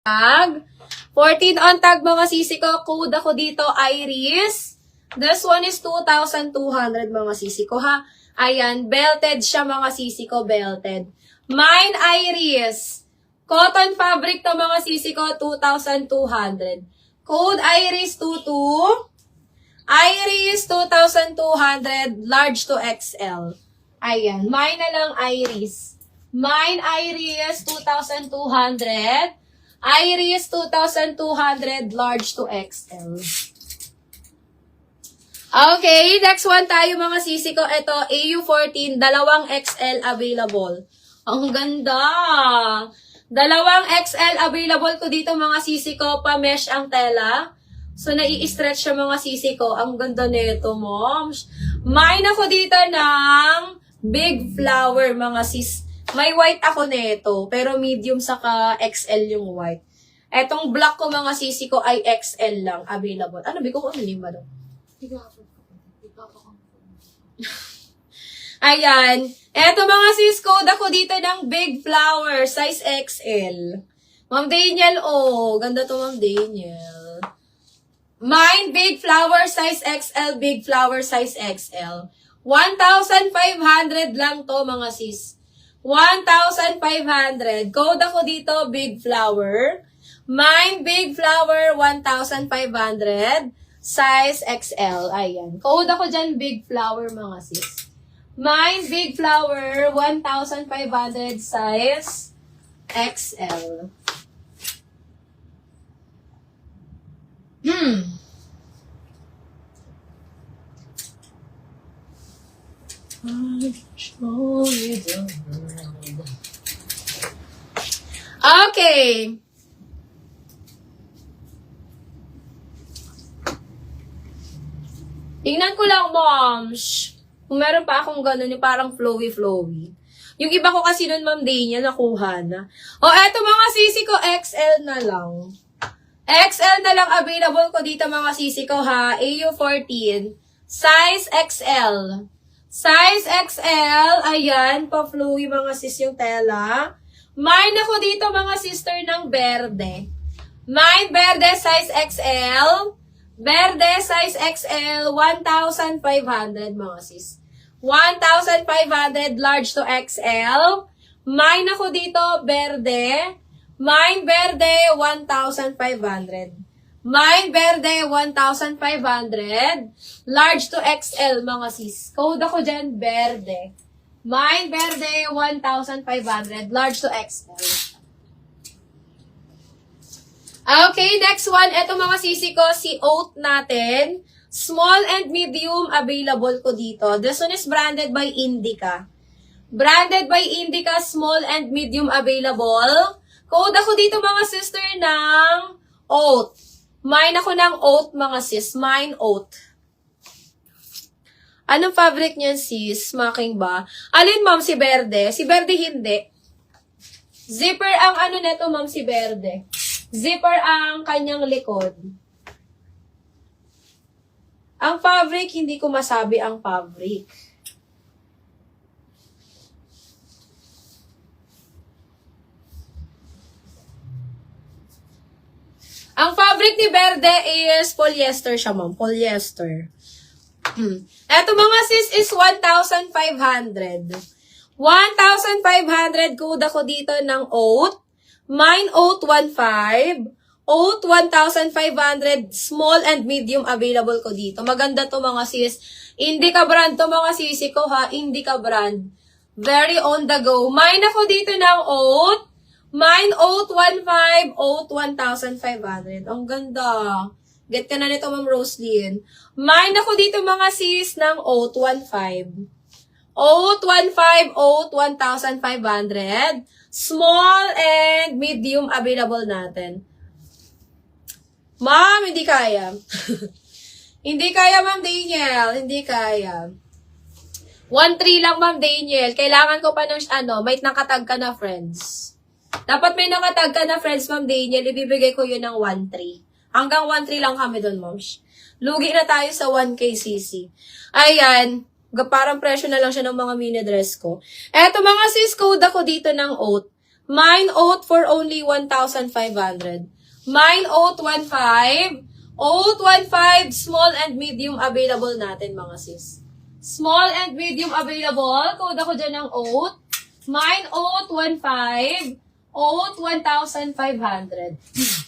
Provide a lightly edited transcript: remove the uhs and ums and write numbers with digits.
tag. 14 on tag mga sisi ko. Code ako dito, Iris. This one is 2,200 mga sisi ko ha. Ayan, belted siya mga sisi ko, belted. Mine Iris. Cotton fabric to mga sisi ko, 2,200. Code Iris 22. Iris 2,200, large to XL. Ayan, mine na lang Iris. Mine Iris 2,200. Iris 2,200, large to XL. Okay, next one tayo mga sisi ko. Ito, AU14, dalawang XL available. Ang ganda! Dalawang XL available ko dito mga sisi ko. Pa-mesh ang tela. So, nai-stretch siya mga sisi ko. Ang ganda nito, moms. Mine ako dito ng big flower mga sis. May white ako nito. Pero medium saka XL yung white. Etong black ko mga sisi ko ay XL lang available. Ano, bigo ko ano ba doon? Ayan. Eto mga sis, code ako dito ng big flower, size XL. Ma'am Daniel, oh. Ganda to Ma'am Daniel. Mine, big flower, size XL, big flower, size XL. 1,500 lang to mga sis. 1,500. Code ako dito, big flower. Mine, big flower, 1,500. Size XL. Ayan. Code ako dyan, big flower mga sis. Mine, big flower, 1,500. Size XL. Okay. Tingnan ko lang, moms. Kung meron pa akong gano'n, yung parang flowy-flowy. Yung iba ko kasi nun, Ma'am Dania, nakuha na. O, eto mga sisi ko, XL na lang. XL na lang available ko dito mga sisi ko ha. AU14. Size XL. Size XL. Ayan, pa-flowy mga sis yung tela. Mine ako dito mga sister ng berde. Mine berde size XL. Berde size XL, 1,500 mga sis. 1,500 large to XL. Mine ako dito, berde. Mine berde, 1,500. Mine berde, 1,500. Large to XL mga sis. Code ako dyan, berde. Mine berde, 1,500. Large to XL. Okay, next one. Ito mga sisi ko, si Oat natin. Small and medium available ko dito. This one is branded by Indica. Branded by Indica, small and medium available. Code ako dito mga sister ng Oat. Mine ako ng Oat mga sis. Mine Oat. Anong fabric niyan sis? Smacking ba? Alin ma'am si Berde? Si Berde hindi. Zipper ang ano neto ma'am si Berde. Zipper ang kanyang likod. Ang fabric, hindi ko masabi ang fabric. Ang fabric ni Berde is polyester siya, ma'am. Polyester. Eto mga sis is 1,500. 1,500 code ako dito ng Oat. Mine Oat 1,500. Oat 1,500. Small and medium available ko dito. Maganda to mga sis. Indica brand to mga sisi ko ha. Indica brand. Very on the go. Mine ako dito ng Oat. Mine Oat 1,500. Oat 1,500. Ang ganda. Get ka na nito Ma'am Roslyn. Mine ako dito mga sis ng Oat 1,500. Oat 1,500. Oat 1,500. Small and medium available natin. Ma'am, hindi kaya. Hindi kaya, Ma'am Daniel. Hindi kaya. 1,300 lang, Ma'am Daniel. Kailangan ko pa ng, may nakatag ka na friends. Dapat may nakatag ka na friends, Ma'am Daniel. Ibibigay ko yun ng 1,300. Hanggang 1,300 lang kami doon, moms. Lugi na tayo sa 1K CC. Ayan. Parang presyo na lang siya ng mga mini dress ko. Eto mga sis, code ako dito ng Oat. Mine oat for only 1,500. Mine oat 1.5. Oat 1.5, small and medium available natin mga sis. Small and medium available. Code ako dyan ng oat. Mine oat 1.5. Oat 1,500.